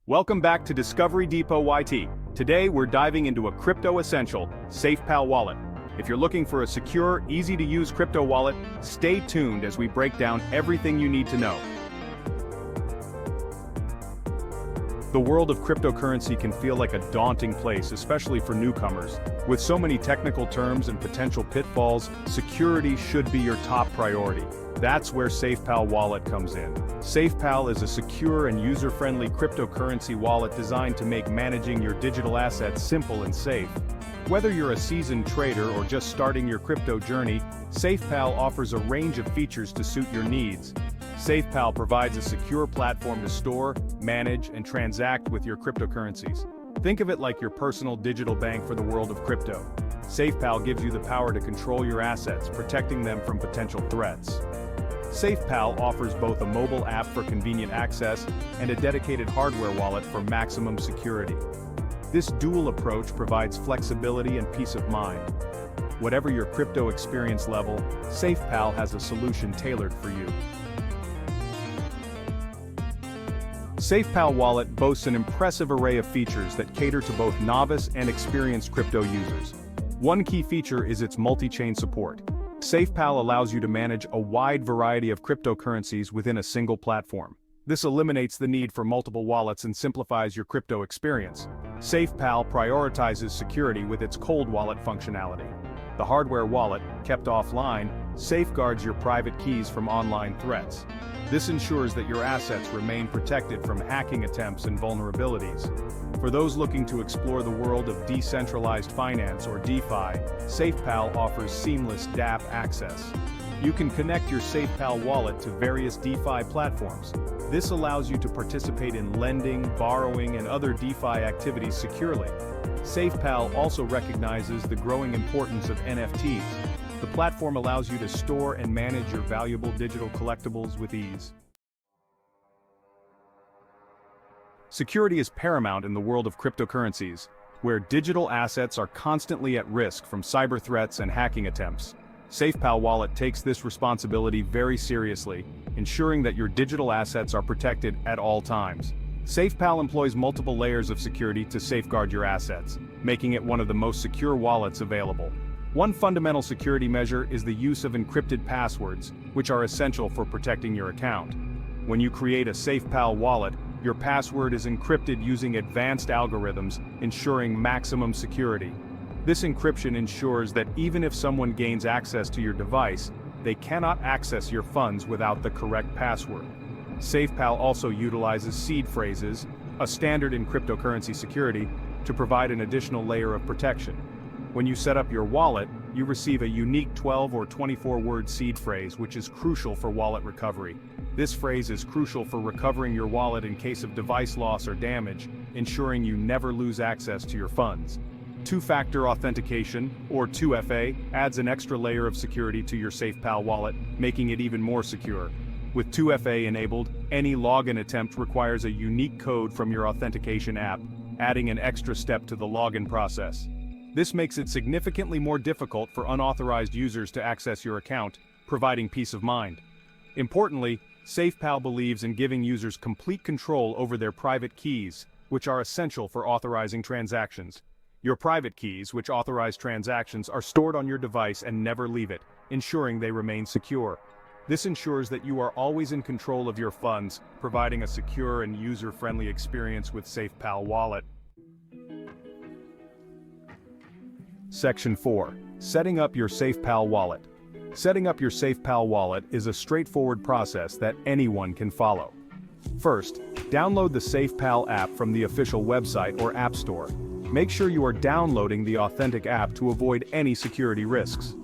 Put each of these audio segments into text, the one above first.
Welcome back to DiscoveryDepotYT. Today we're diving into a crypto essential, SafePal Wallet. If you're looking for a secure, easy-to-use crypto wallet, stay tuned as we break down everything you need to know. The world of cryptocurrency can feel like a daunting place, especially for newcomers. With so many technical terms and potential pitfalls, security should be your top priority. That's where SafePal Wallet comes in. SafePal is a secure and user-friendly cryptocurrency wallet designed to make managing your digital assets simple and safe. Whether you're a seasoned trader or just starting your crypto journey, SafePal offers a range of features to suit your needs. SafePal provides a secure platform to store, manage, and transact with your cryptocurrencies. Think of it like your personal digital bank for the world of crypto. SafePal gives you the power to control your assets, protecting them from potential threats. SafePal offers both a mobile app for convenient access and a dedicated hardware wallet for maximum security. This dual approach provides flexibility and peace of mind. Whatever your crypto experience level, SafePal has a solution tailored for you. SafePal Wallet boasts an impressive array of features that cater to both novice and experienced crypto users. One key feature is its multi-chain support. SafePal allows you to manage a wide variety of cryptocurrencies within a single platform. This eliminates the need for multiple wallets and simplifies your crypto experience. SafePal prioritizes security with its cold wallet functionality. The hardware wallet, kept offline, safeguards your private keys from online threats. This ensures that your assets remain protected from hacking attempts and vulnerabilities. For those looking to explore the world of decentralized finance or DeFi, SafePal offers seamless dApp access. You can connect your SafePal wallet to various DeFi platforms. This allows you to participate in lending, borrowing, and other DeFi activities securely. SafePal also recognizes the growing importance of NFTs. The platform allows you to store and manage your valuable digital collectibles with ease. Security is paramount in the world of cryptocurrencies, where digital assets are constantly at risk from cyber threats and hacking attempts. SafePal Wallet takes this responsibility very seriously, ensuring that your digital assets are protected at all times. SafePal employs multiple layers of security to safeguard your assets, making it one of the most secure wallets available. One fundamental security measure is the use of encrypted passwords, which are essential for protecting your account. When you create a SafePal wallet, your password is encrypted using advanced algorithms, ensuring maximum security. This encryption ensures that even if someone gains access to your device, they cannot access your funds without the correct password. SafePal also utilizes seed phrases, a standard in cryptocurrency security, to provide an additional layer of protection. When you set up your wallet, you receive a unique 12 or 24-word seed phrase, which is crucial for wallet recovery. This phrase is crucial for recovering your wallet in case of device loss or damage, ensuring you never lose access to your funds. Two-factor authentication, or 2FA, adds an extra layer of security to your SafePal wallet, making it even more secure. With 2FA enabled, any login attempt requires a unique code from your authentication app, adding an extra step to the login process. This makes it significantly more difficult for unauthorized users to access your account, providing peace of mind. Importantly, SafePal believes in giving users complete control over their private keys, which are essential for authorizing transactions. Your private keys, which authorize transactions, are stored on your device and never leave it, ensuring they remain secure. This ensures that you are always in control of your funds, providing a secure and user-friendly experience with SafePal Wallet. Section 4. Setting up your SafePal Wallet. Setting up your SafePal Wallet is a straightforward process that anyone can follow. First, download the SafePal app from the official website or app store. Make sure you are downloading the authentic app to avoid any security risks.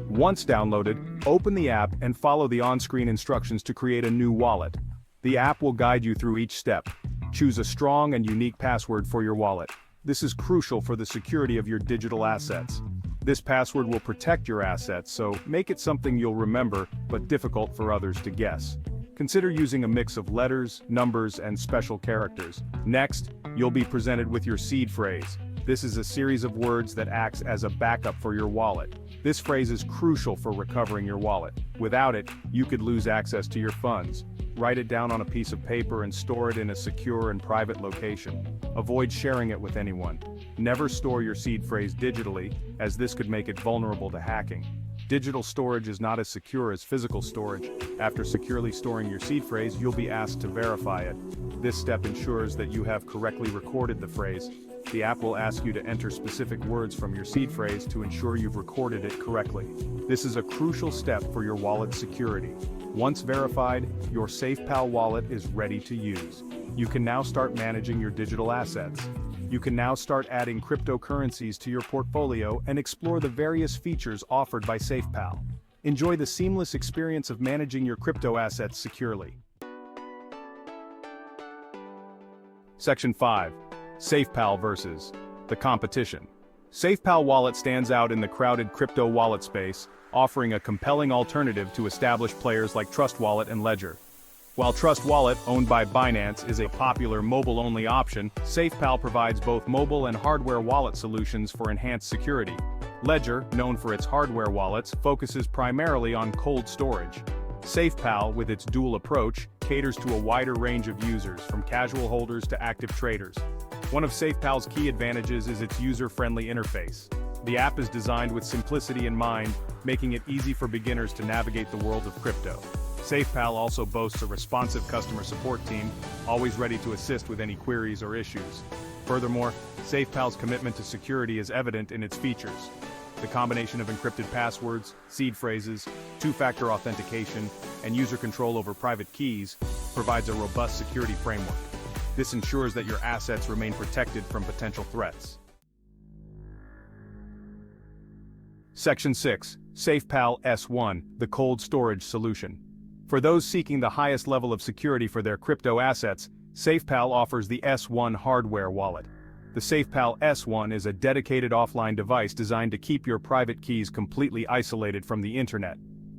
Once downloaded, open the app and follow the on-screen instructions to create a new wallet. The app will guide you through each step. Choose a strong and unique password for your wallet. This is crucial for the security of your digital assets. This password will protect your assets, so make it something you'll remember, but difficult for others to guess. Consider using a mix of letters, numbers, and special characters. Next, you'll be presented with your seed phrase. This is a series of words that acts as a backup for your wallet. This phrase is crucial for recovering your wallet. Without it, you could lose access to your funds. Write it down on a piece of paper and store it in a secure and private location. Avoid sharing it with anyone. Never store your seed phrase digitally, as this could make it vulnerable to hacking. Digital storage is not as secure as physical storage. After securely storing your seed phrase, you'll be asked to verify it. This step ensures that you have correctly recorded the phrase. The app will ask you to enter specific words from your seed phrase to ensure you've recorded it correctly. This is a crucial step for your wallet's security. Once verified, your SafePal wallet is ready to use. You can now start managing your digital assets. You can now start adding cryptocurrencies to your portfolio and explore the various features offered by SafePal. Enjoy the seamless experience of managing your crypto assets securely. Section 5. SafePal versus the competition. SafePal Wallet stands out in the crowded crypto wallet space, offering a compelling alternative to established players like Trust Wallet and Ledger. While Trust Wallet, owned by Binance, is a popular mobile-only option, SafePal provides both mobile and hardware wallet solutions for enhanced security. Ledger, known for its hardware wallets, focuses primarily on cold storage. SafePal, with its dual approach, caters to a wider range of users, from casual holders to active traders. One of SafePal's key advantages is its user-friendly interface. The app is designed with simplicity in mind, making it easy for beginners to navigate the world of crypto. SafePal also boasts a responsive customer support team, always ready to assist with any queries or issues. Furthermore, SafePal's commitment to security is evident in its features. The combination of encrypted passwords, seed phrases, two-factor authentication, and user control over private keys provides a robust security framework. This ensures that your assets remain protected from potential threats. Section 6. SafePal S1, the cold storage solution. For those seeking the highest level of security for their crypto assets, SafePal offers the S1 hardware wallet. The SafePal S1 is a dedicated offline device designed to keep your private keys completely isolated from the internet.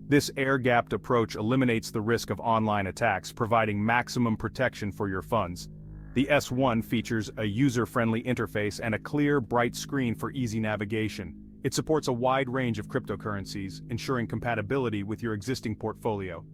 This air-gapped approach eliminates the risk of online attacks, providing maximum protection for your funds. The S1 features a user-friendly interface and a clear, bright screen for easy navigation. It supports a wide range of cryptocurrencies, ensuring compatibility with your existing portfolio.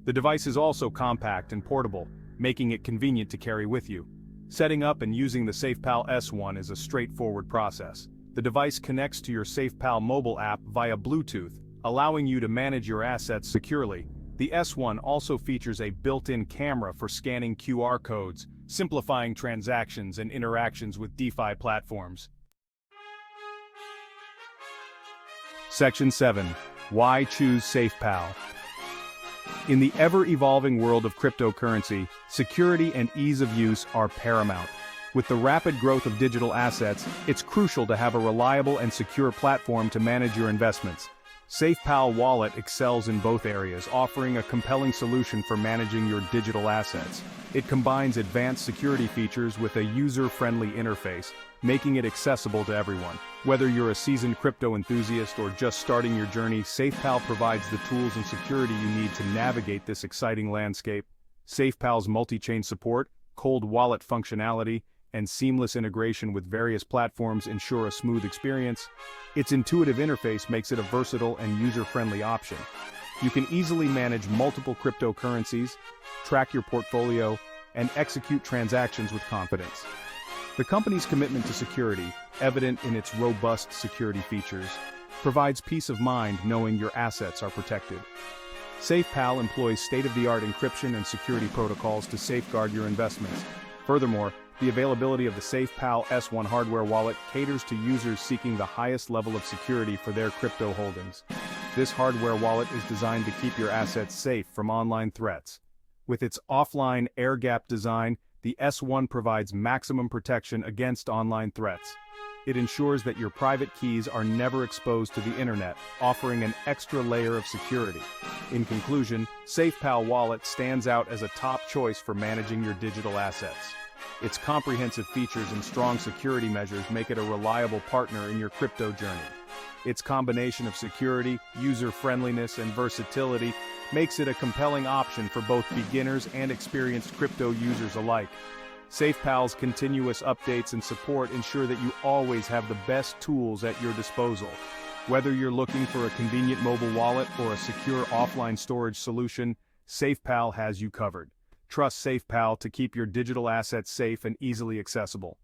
The device is also compact and portable, making it convenient to carry with you. Setting up and using the SafePal S1 is a straightforward process. The device connects to your SafePal mobile app via Bluetooth, allowing you to manage your assets securely. The S1 also features a built-in camera for scanning QR codes, simplifying transactions and interactions with DeFi platforms. Section 7. Why choose SafePal? In the ever-evolving world of cryptocurrency, security and ease of use are paramount. With the rapid growth of digital assets, it's crucial to have a reliable and secure platform to manage your investments. SafePal Wallet excels in both areas, offering a compelling solution for managing your digital assets. It combines advanced security features with a user-friendly interface, making it accessible to everyone. Whether you're a seasoned crypto enthusiast or just starting your journey, SafePal provides the tools and security you need to navigate this exciting landscape. SafePal's multi-chain support, cold wallet functionality, and seamless integration with various platforms ensure a smooth experience. Its intuitive interface makes it a versatile and user-friendly option. You can easily manage multiple cryptocurrencies, track your portfolio, and execute transactions with confidence. The company's commitment to security, evident in its robust security features, provides peace of mind knowing your assets are protected. SafePal employs state-of-the-art encryption and security protocols to safeguard your investments. Furthermore, the availability of the SafePal S1 hardware wallet caters to users seeking the highest level of security for their crypto holdings. This hardware wallet is designed to keep your assets safe from online threats. With its offline air-gapped design, the S1 provides maximum protection against online threats. It ensures that your private keys are never exposed to the internet, offering an extra layer of security. In conclusion, SafePal Wallet stands out as a top choice for managing your digital assets. Its comprehensive features and strong security measures make it a reliable partner in your crypto journey. Its combination of security, user-friendliness, and versatility makes it a compelling option for both beginners and experienced crypto users alike. SafePal's continuous updates and support ensure that you always have the best tools at your disposal. Whether you're looking for a convenient mobile wallet or a secure offline storage solution, SafePal has you covered. Trust SafePal to keep your digital assets safe and easily accessible.